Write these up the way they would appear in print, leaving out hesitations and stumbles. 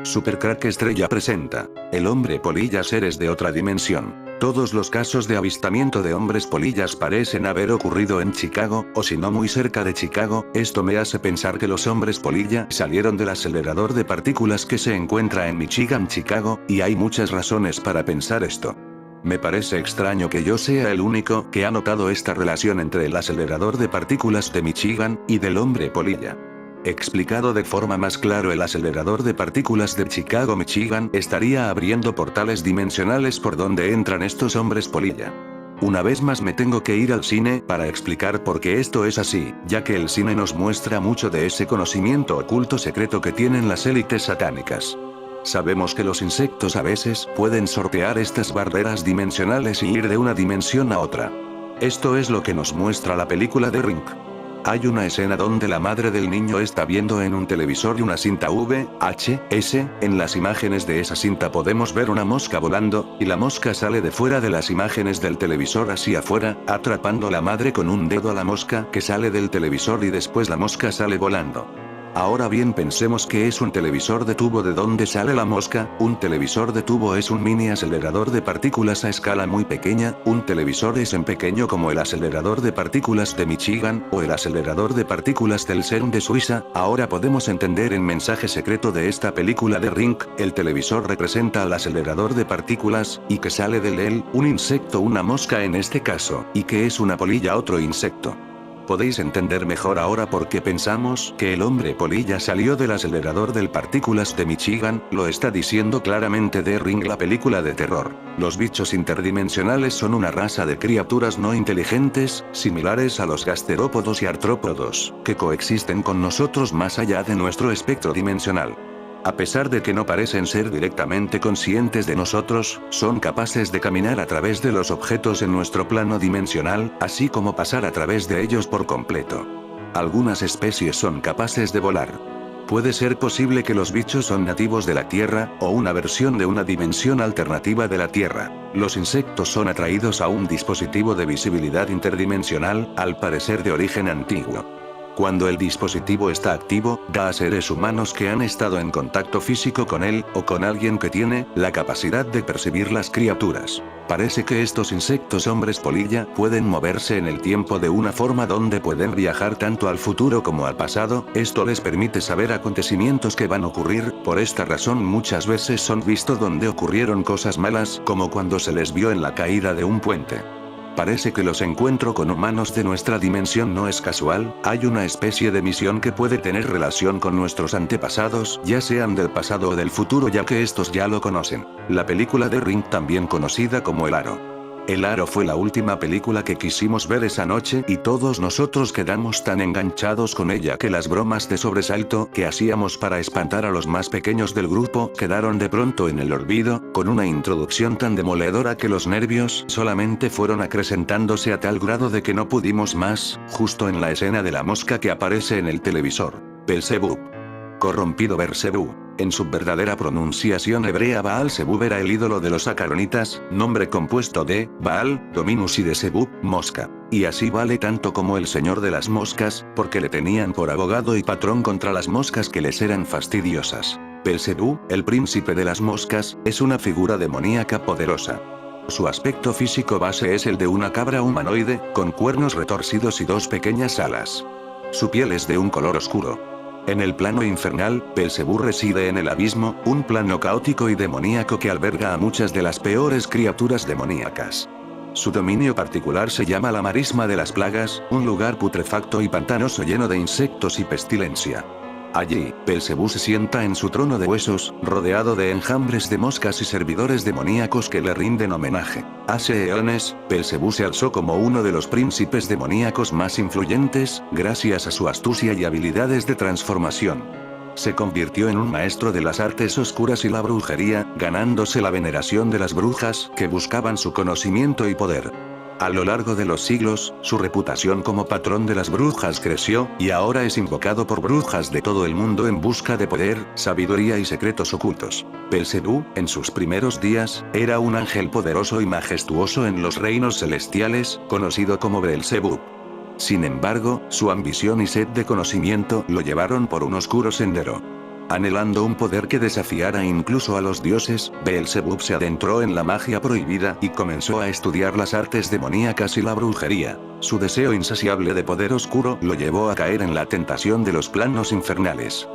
Super Crack Estrella presenta. El hombre polilla, seres de otra dimensión. Todos los casos de avistamiento de hombres polillas parecen haber ocurrido en Chicago, o si no muy cerca de Chicago. Esto me hace pensar que los hombres polilla salieron del acelerador de partículas que se encuentra en Michigan, Chicago, y hay muchas razones para pensar esto. Me parece extraño que yo sea el único que ha notado esta relación entre el acelerador de partículas de Michigan y del hombre polilla. Explicado de forma más claro, el acelerador de partículas de Chicago, Michigan, estaría abriendo portales dimensionales por donde entran estos hombres polilla. Una vez más me tengo que ir al cine para explicar por qué esto es así, ya que el cine nos muestra mucho de ese conocimiento oculto secreto que tienen las élites satánicas. Sabemos que los insectos a veces pueden sortear estas barreras dimensionales y ir de una dimensión a otra. Esto es lo que nos muestra la película de Ring. Hay una escena donde la madre del niño está viendo en un televisor una cinta VHS, en las imágenes de esa cinta podemos ver una mosca volando, y la mosca sale de fuera de las imágenes del televisor hacia afuera, atrapando la madre con un dedo a la mosca que sale del televisor y después la mosca sale volando. Ahora bien, pensemos que es un televisor de tubo de donde sale la mosca. Un televisor de tubo es un mini acelerador de partículas a escala muy pequeña. Un televisor es en pequeño como el acelerador de partículas de Michigan, o el acelerador de partículas del CERN de Suiza. Ahora podemos entender el mensaje secreto de esta película de Ring. El televisor representa al acelerador de partículas, y que sale de él, un insecto, una mosca en este caso, y que es una polilla, otro insecto. Podéis entender mejor ahora por qué pensamos que el hombre polilla salió del acelerador de partículas de Michigan. Lo está diciendo claramente The Ring, la película de terror. Los bichos interdimensionales son una raza de criaturas no inteligentes, similares a los gasterópodos y artrópodos, que coexisten con nosotros más allá de nuestro espectro dimensional. A pesar de que no parecen ser directamente conscientes de nosotros, son capaces de caminar a través de los objetos en nuestro plano dimensional, así como pasar a través de ellos por completo. Algunas especies son capaces de volar. Puede ser posible que los bichos son nativos de la Tierra, o una versión de una dimensión alternativa de la Tierra. Los insectos son atraídos a un dispositivo de visibilidad interdimensional, al parecer de origen antiguo. Cuando el dispositivo está activo, da a seres humanos que han estado en contacto físico con él, o con alguien que tiene la capacidad de percibir las criaturas. Parece que estos insectos hombres polilla pueden moverse en el tiempo de una forma donde pueden viajar tanto al futuro como al pasado. Esto les permite saber acontecimientos que van a ocurrir. Por esta razón muchas veces son vistos donde ocurrieron cosas malas, como cuando se les vio en la caída de un puente. Parece que los encuentros con humanos de nuestra dimensión no es casual. Hay una especie de misión que puede tener relación con nuestros antepasados, ya sean del pasado o del futuro, ya que estos ya lo conocen. La película de Ring, también conocida como El Aro. El Aro fue la última película que quisimos ver esa noche, y todos nosotros quedamos tan enganchados con ella que las bromas de sobresalto que hacíamos para espantar a los más pequeños del grupo quedaron de pronto en el olvido, con una introducción tan demoledora que los nervios solamente fueron acrecentándose a tal grado de que no pudimos más. Justo en la escena de la mosca que aparece en el televisor, Belzebub. Corrompido Beelzebub. En su verdadera pronunciación hebrea, Baal-Zebub era el ídolo de los acaronitas, nombre compuesto de Baal, Dominus, y de Zebub, mosca. Y así vale tanto como el señor de las moscas, porque le tenían por abogado y patrón contra las moscas que les eran fastidiosas. Beelzebub, el príncipe de las moscas, es una figura demoníaca poderosa. Su aspecto físico base es el de una cabra humanoide, con cuernos retorcidos y dos pequeñas alas. Su piel es de un color oscuro. En el plano infernal, Beelzebub reside en el abismo, un plano caótico y demoníaco que alberga a muchas de las peores criaturas demoníacas. Su dominio particular se llama la marisma de las plagas, un lugar putrefacto y pantanoso lleno de insectos y pestilencia. Allí, Beelzebub se sienta en su trono de huesos, rodeado de enjambres de moscas y servidores demoníacos que le rinden homenaje. Hace eones, Beelzebub se alzó como uno de los príncipes demoníacos más influyentes, gracias a su astucia y habilidades de transformación. Se convirtió en un maestro de las artes oscuras y la brujería, ganándose la veneración de las brujas que buscaban su conocimiento y poder. A lo largo de los siglos, su reputación como patrón de las brujas creció, y ahora es invocado por brujas de todo el mundo en busca de poder, sabiduría y secretos ocultos. Beelzebub, en sus primeros días, era un ángel poderoso y majestuoso en los reinos celestiales, conocido como Beelzebub. Sin embargo, su ambición y sed de conocimiento lo llevaron por un oscuro sendero. Anhelando un poder que desafiara incluso a los dioses, Beelzebub se adentró en la magia prohibida y comenzó a estudiar las artes demoníacas y la brujería. Su deseo insaciable de poder oscuro lo llevó a caer en la tentación de los planos infernales.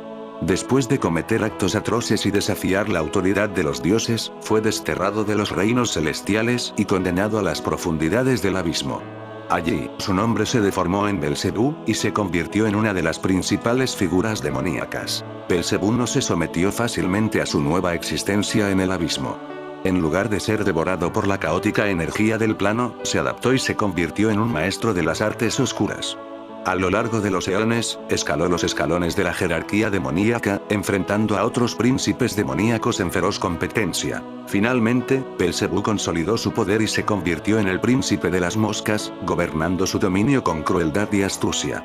Después de cometer actos atroces y desafiar la autoridad de los dioses, fue desterrado de los reinos celestiales y condenado a las profundidades del abismo. Allí, su nombre se deformó en Beelzebú, y se convirtió en una de las principales figuras demoníacas. Beelzebú no se sometió fácilmente a su nueva existencia en el abismo. En lugar de ser devorado por la caótica energía del plano, se adaptó y se convirtió en un maestro de las artes oscuras. A lo largo de los eones, escaló los escalones de la jerarquía demoníaca, enfrentando a otros príncipes demoníacos en feroz competencia. Finalmente, Beelzebú consolidó su poder y se convirtió en el príncipe de las moscas, gobernando su dominio con crueldad y astucia.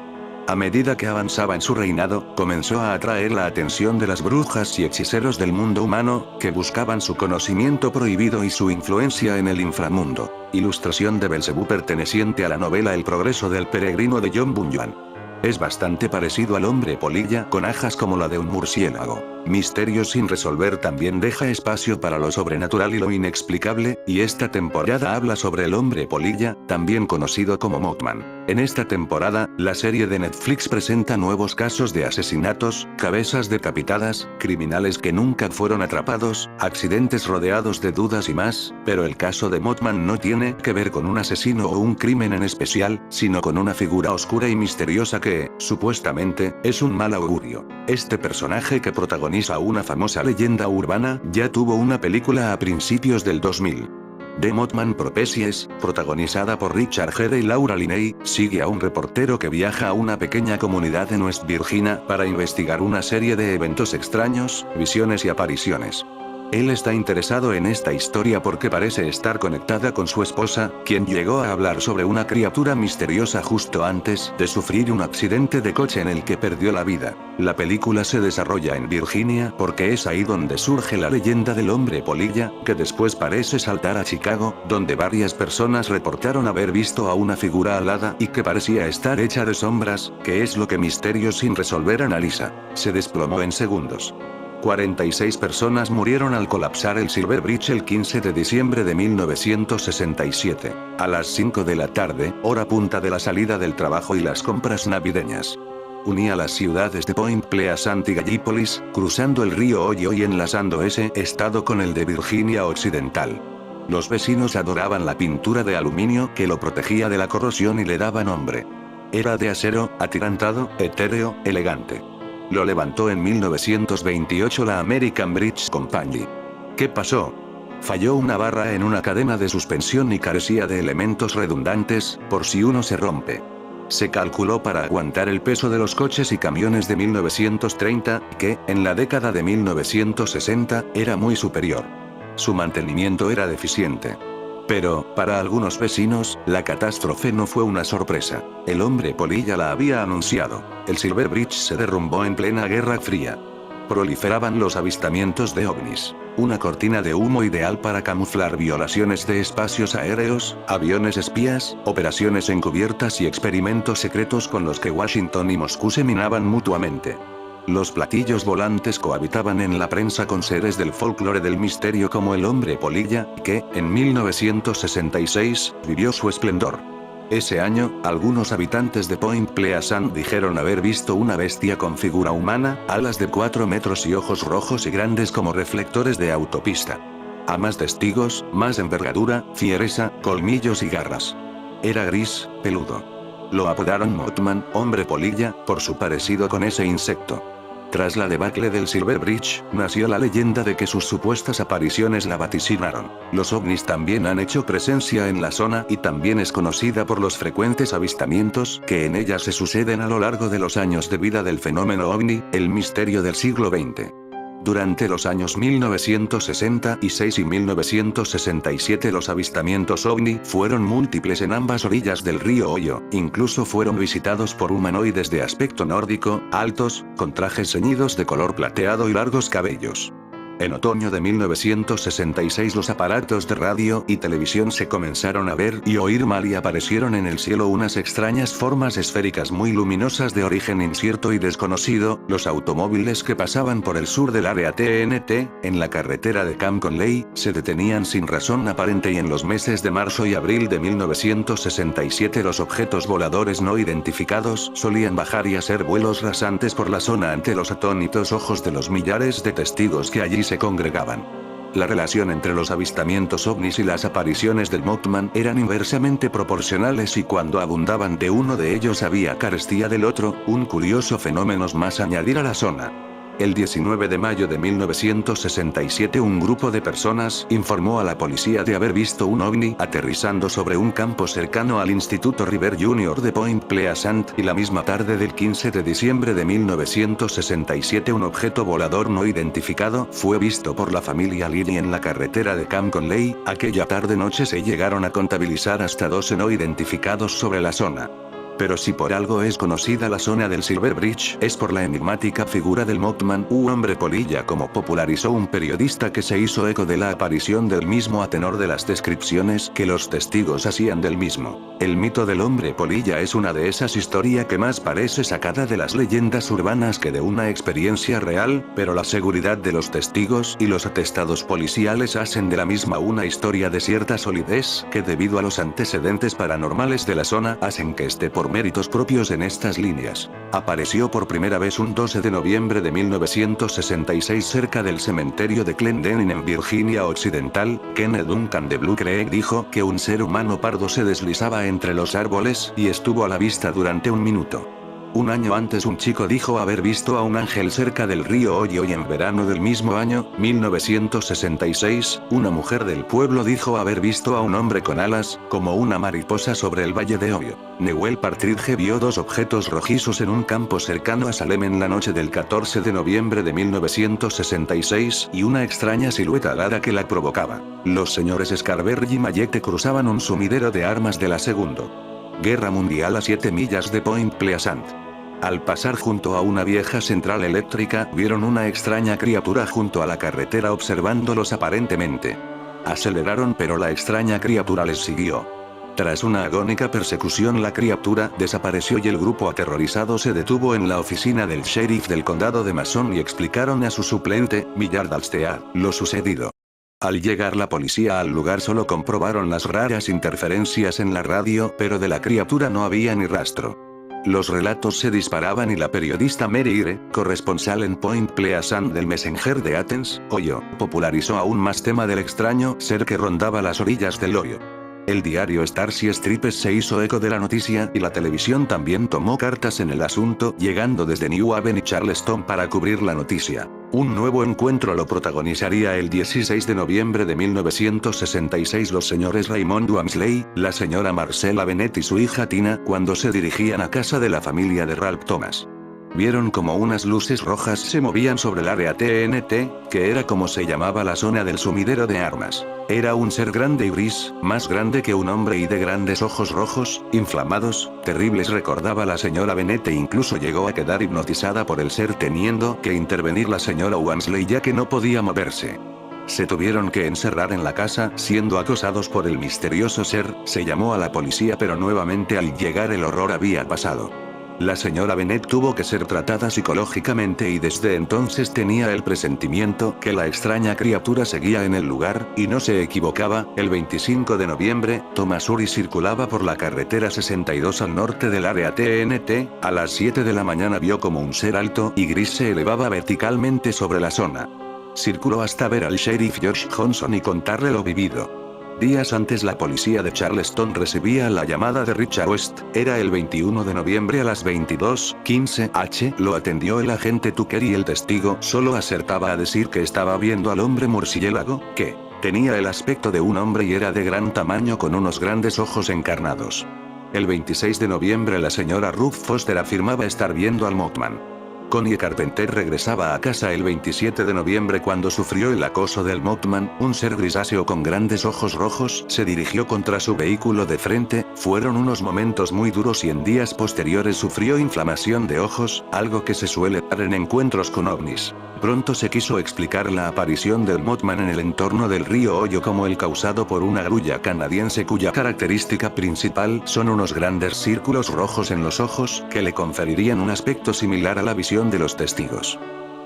A medida que avanzaba en su reinado, comenzó a atraer la atención de las brujas y hechiceros del mundo humano, que buscaban su conocimiento prohibido y su influencia en el inframundo. Ilustración de Beelzebú perteneciente a la novela El progreso del peregrino de John Bunyan. Es bastante parecido al hombre polilla con ajas como la de un murciélago. Misterios sin resolver también deja espacio para lo sobrenatural y lo inexplicable, y esta temporada habla sobre el hombre polilla, también conocido como Mothman. En esta temporada, la serie de Netflix presenta nuevos casos de asesinatos, cabezas decapitadas, criminales que nunca fueron atrapados, accidentes rodeados de dudas y más, pero el caso de Mothman no tiene que ver con un asesino o un crimen en especial, sino con una figura oscura y misteriosa que, supuestamente, es un mal augurio. Este personaje que protagoniza una famosa leyenda urbana, ya tuvo una película a principios del 2000. The Mothman Prophecies, protagonizada por Richard Gere y Laura Linney, sigue a un reportero que viaja a una pequeña comunidad en West Virginia para investigar una serie de eventos extraños, visiones y apariciones. Él está interesado en esta historia porque parece estar conectada con su esposa, quien llegó a hablar sobre una criatura misteriosa justo antes de sufrir un accidente de coche en el que perdió la vida. La película se desarrolla en Virginia porque es ahí donde surge la leyenda del hombre polilla, que después parece saltar a Chicago, donde varias personas reportaron haber visto a una figura alada y que parecía estar hecha de sombras, que es lo que Misterios sin resolver analiza. Se desplomó en segundos. 46 personas murieron al colapsar el Silver Bridge el 15 de diciembre de 1967, a las 5 de la tarde, hora punta de la salida del trabajo y las compras navideñas. Unía las ciudades de Point Pleasant y Gallipolis, cruzando el río Ohio y enlazando ese estado con el de Virginia Occidental. Los vecinos adoraban la pintura de aluminio que lo protegía de la corrosión y le daba nombre. Era de acero, atirantado, etéreo, elegante. Lo levantó en 1928 la American Bridge Company. ¿Qué pasó? Falló una barra en una cadena de suspensión y carecía de elementos redundantes, por si uno se rompe. Se calculó para aguantar el peso de los coches y camiones de 1930, que, en la década de 1960, era muy superior. Su mantenimiento era deficiente. Pero, para algunos vecinos, la catástrofe no fue una sorpresa. El hombre polilla la había anunciado. El Silver Bridge se derrumbó en plena Guerra Fría. Proliferaban los avistamientos de ovnis. Una cortina de humo ideal para camuflar violaciones de espacios aéreos, aviones espías, operaciones encubiertas y experimentos secretos con los que Washington y Moscú se minaban mutuamente. Los platillos volantes cohabitaban en la prensa con seres del folclore del misterio como el hombre polilla, que, en 1966, vivió su esplendor. Ese año, algunos habitantes de Point Pleasant dijeron haber visto una bestia con figura humana, alas de 4 metros y ojos rojos y grandes como reflectores de autopista. A más testigos, más envergadura, fiereza, colmillos y garras. Era gris, peludo. Lo apodaron Mothman, hombre polilla, por su parecido con ese insecto. Tras la debacle del Silver Bridge, nació la leyenda de que sus supuestas apariciones la vaticinaron. Los ovnis también han hecho presencia en la zona y también es conocida por los frecuentes avistamientos que en ella se suceden a lo largo de los años de vida del fenómeno ovni, el misterio del siglo XX. Durante los años 1966 y 1967 los avistamientos ovni fueron múltiples en ambas orillas del río Ohio, incluso fueron visitados por humanoides de aspecto nórdico, altos, con trajes ceñidos de color plateado y largos cabellos. En otoño de 1966 los aparatos de radio y televisión se comenzaron a ver y oír mal y aparecieron en el cielo unas extrañas formas esféricas muy luminosas de origen incierto y desconocido. Los automóviles que pasaban por el sur del área TNT, en la carretera de Camp Conley, se detenían sin razón aparente y en los meses de marzo y abril de 1967 los objetos voladores no identificados solían bajar y hacer vuelos rasantes por la zona ante los atónitos ojos de los millares de testigos que allí se congregaban. La relación entre los avistamientos ovnis y las apariciones del Mothman eran inversamente proporcionales y cuando abundaban de uno de ellos había carestía del otro, un curioso fenómeno más añadir a la zona. El 19 de mayo de 1967 un grupo de personas informó a la policía de haber visto un ovni aterrizando sobre un campo cercano al Instituto River Junior de Point Pleasant y la misma tarde del 15 de diciembre de 1967 un objeto volador no identificado fue visto por la familia Liddy en la carretera de Camp Conley. Aquella tarde-noche se llegaron a contabilizar hasta 12 no identificados sobre la zona. Pero si por algo es conocida la zona del Silver Bridge, es por la enigmática figura del Mothman u hombre polilla como popularizó un periodista que se hizo eco de la aparición del mismo a tenor de las descripciones que los testigos hacían del mismo. El mito del hombre polilla es una de esas historias que más parece sacada de las leyendas urbanas que de una experiencia real, pero la seguridad de los testigos y los atestados policiales hacen de la misma una historia de cierta solidez, que debido a los antecedentes paranormales de la zona hacen que esté por méritos propios en estas líneas. Apareció por primera vez un 12 de noviembre de 1966 cerca del cementerio de Clendenin en Virginia Occidental. Kenneth Duncan de Blue Creek dijo que un ser humano pardo se deslizaba entre los árboles y estuvo a la vista durante un minuto. Un año antes un chico dijo haber visto a un ángel cerca del río Ohio y en verano del mismo año, 1966, una mujer del pueblo dijo haber visto a un hombre con alas, como una mariposa sobre el valle de Ohio. Newell Partridge vio dos objetos rojizos en un campo cercano a Salem en la noche del 14 de noviembre de 1966 y una extraña silueta alada que la provocaba. Los señores Scarberry y Mayette cruzaban un sumidero de armas de la Segunda Guerra Mundial a 7 millas de Point Pleasant. Al pasar junto a una vieja central eléctrica, vieron una extraña criatura junto a la carretera observándolos aparentemente. Aceleraron pero la extraña criatura les siguió. Tras una agónica persecución la criatura desapareció y el grupo aterrorizado se detuvo en la oficina del sheriff del condado de Mason y explicaron a su suplente, Millard Alstead, lo sucedido. Al llegar la policía al lugar solo comprobaron las raras interferencias en la radio, pero de la criatura no había ni rastro. Los relatos se disparaban y la periodista Mary Ire, corresponsal en Point Pleasant del Messenger de Athens, Ohio, popularizó aún más tema del extraño ser que rondaba las orillas del Ohio. El diario Starcy Stripes se hizo eco de la noticia y la televisión también tomó cartas en el asunto, llegando desde New Haven y Charleston para cubrir la noticia. Un nuevo encuentro lo protagonizaría el 16 de noviembre de 1966 los señores Raymond Wamsley, la señora Marcella Bennett y su hija Tina cuando se dirigían a casa de la familia de Ralph Thomas. Vieron como unas luces rojas se movían sobre el área TNT, que era como se llamaba la zona del sumidero de armas. Era un ser grande y gris, más grande que un hombre y de grandes ojos rojos, inflamados, terribles recordaba la señora Bennett e incluso llegó a quedar hipnotizada por el ser teniendo que intervenir la señora Wamsley ya que no podía moverse. Se tuvieron que encerrar en la casa, siendo acosados por el misterioso ser, se llamó a la policía pero nuevamente al llegar el horror había pasado. La señora Bennett tuvo que ser tratada psicológicamente y desde entonces tenía el presentimiento que la extraña criatura seguía en el lugar, y no se equivocaba. El 25 de noviembre, Thomas Uri circulaba por la carretera 62 al norte del área TNT, a las 7 de la mañana vio como un ser alto y gris se elevaba verticalmente sobre la zona. Circuló hasta ver al sheriff Josh Johnson y contarle lo vivido. Días antes la policía de Charleston recibía la llamada de Richard West, era el 21 de noviembre a las 22:15 h, lo atendió el agente Tucker y el testigo solo acertaba a decir que estaba viendo al hombre murciélago, que tenía el aspecto de un hombre y era de gran tamaño con unos grandes ojos encarnados. El 26 de noviembre la señora Ruth Foster afirmaba estar viendo al Mothman. Connie Carpenter regresaba a casa el 27 de noviembre cuando sufrió el acoso del Mothman, un ser grisáceo con grandes ojos rojos se dirigió contra su vehículo de frente, Fueron unos momentos muy duros y en días posteriores sufrió inflamación de ojos, algo que se suele dar en encuentros con ovnis. Pronto se quiso explicar la aparición del Mothman en el entorno del río Hoyo como el causado por una grulla canadiense cuya característica principal son unos grandes círculos rojos en los ojos que le conferirían un aspecto similar a la visión de los testigos.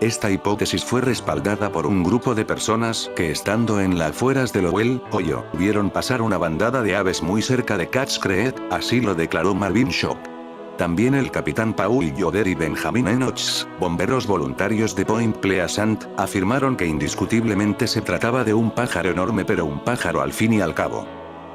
Esta hipótesis fue respaldada por un grupo de personas que estando en las afueras de Lowell, Hoyo, vieron pasar una bandada de aves muy cerca de Catch Creek, así lo declaró Marvin Shock. También el capitán Paul Yoder y Benjamin Enoch, bomberos voluntarios de Point Pleasant, afirmaron que indiscutiblemente se trataba de un pájaro enorme, pero un pájaro al fin y al cabo.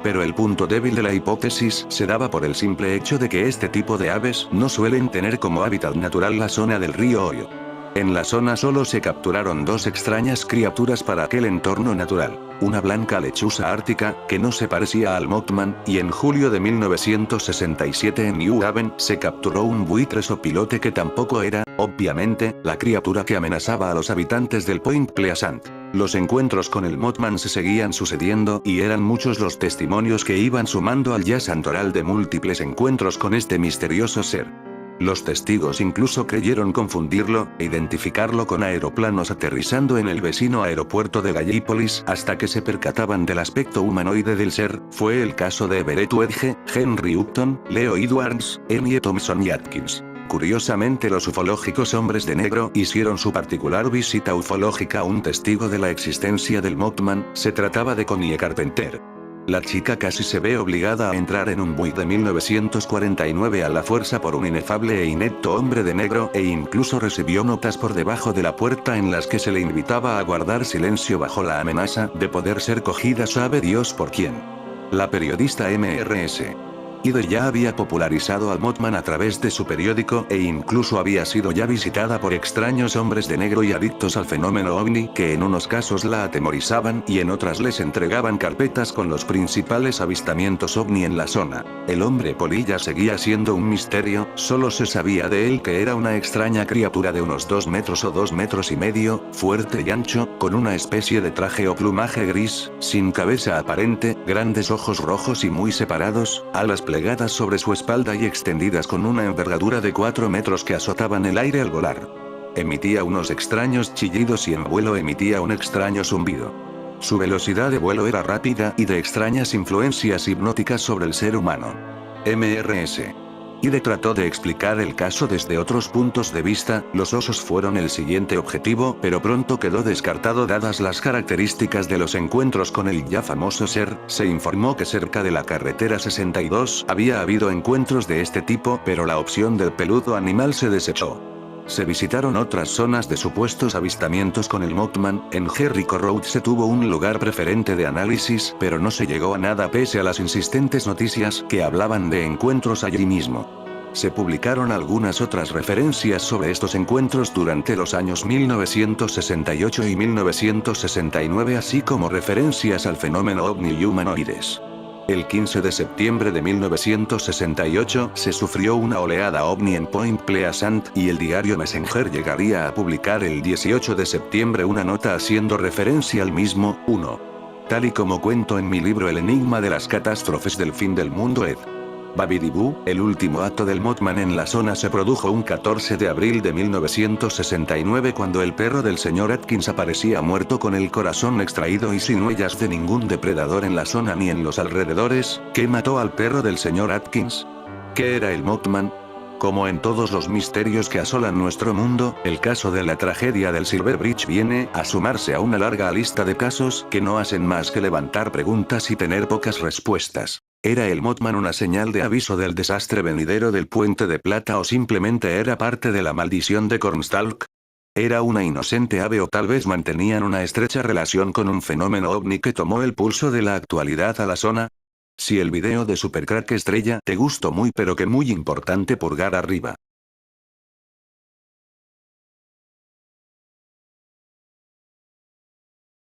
Pero el punto débil de la hipótesis se daba por el simple hecho de que este tipo de aves no suelen tener como hábitat natural la zona del río Hoyo. En la zona solo se capturaron dos extrañas criaturas para aquel entorno natural, una blanca lechuza ártica, que no se parecía al Mothman, y en julio de 1967 en New Haven se capturó un buitre sopilote que tampoco era, obviamente, la criatura que amenazaba a los habitantes del Point Pleasant. Los encuentros con el Mothman se seguían sucediendo y eran muchos los testimonios que iban sumando al ya santoral de múltiples encuentros con este misterioso ser. Los testigos incluso creyeron confundirlo e identificarlo con aeroplanos aterrizando en el vecino aeropuerto de Gallipolis hasta que se percataban del aspecto humanoide del ser. Fue el caso de Everett Wedge, Henry Upton, Leo Edwards, Enie Thompson y Atkins. Curiosamente, los ufológicos hombres de negro hicieron su particular visita ufológica a un testigo de la existencia del Mothman. Se trataba de Connie Carpenter. La chica casi se ve obligada a entrar en un buick de 1949 a la fuerza por un inefable e inepto hombre de negro e incluso recibió notas por debajo de la puerta en las que se le invitaba a guardar silencio bajo la amenaza de poder ser cogida sabe Dios por quién. La periodista Mrs. Ide ya había popularizado al Mothman a través de su periódico e incluso había sido ya visitada por extraños hombres de negro y adictos al fenómeno ovni que en unos casos la atemorizaban y en otras les entregaban carpetas con los principales avistamientos ovni en la zona. El hombre polilla seguía siendo un misterio, solo se sabía de él que era una extraña criatura de unos 2 metros o 2 metros y medio, fuerte y ancho, con una especie de traje o plumaje gris, sin cabeza aparente, grandes ojos rojos y muy separados, alas plegadas sobre su espalda y extendidas con una envergadura de 4 metros que azotaban el aire al volar. Emitía unos extraños chillidos y en vuelo emitía un extraño zumbido. Su velocidad de vuelo era rápida y de extrañas influencias hipnóticas sobre el ser humano. Mrs. Ide trató de explicar el caso desde otros puntos de vista. Los osos fueron el siguiente objetivo, pero pronto quedó descartado dadas las características de los encuentros con el ya famoso ser. Se informó que cerca de la carretera 62 había habido encuentros de este tipo, pero la opción del peludo animal se desechó. Se visitaron otras zonas de supuestos avistamientos con el Mothman. En Jericho Road se tuvo un lugar preferente de análisis, pero no se llegó a nada pese a las insistentes noticias que hablaban de encuentros allí mismo. Se publicaron algunas otras referencias sobre estos encuentros durante los años 1968 y 1969, así como referencias al fenómeno ovni y humanoides. El 15 de septiembre de 1968 se sufrió una oleada ovni en Point Pleasant y el diario Messenger llegaría a publicar el 18 de septiembre una nota haciendo referencia al mismo. 1. Tal y como cuento en mi libro El enigma de las catástrofes del fin del mundo Ed. Babidiboo, el último acto del Mothman en la zona se produjo un 14 de abril de 1969 cuando el perro del señor Atkins aparecía muerto con el corazón extraído y sin huellas de ningún depredador en la zona ni en los alrededores. ¿Qué mató al perro del señor Atkins? ¿Qué era el Mothman? Como en todos los misterios que asolan nuestro mundo, el caso de la tragedia del Silver Bridge viene a sumarse a una larga lista de casos que no hacen más que levantar preguntas y tener pocas respuestas. ¿Era el Mothman una señal de aviso del desastre venidero del Puente de Plata o simplemente era parte de la maldición de Cornstalk? ¿Era una inocente ave o tal vez mantenían una estrecha relación con un fenómeno ovni que tomó el pulso de la actualidad a la zona? Si el video de Supercrack Estrella te gustó muy pero que muy importante pulgar arriba.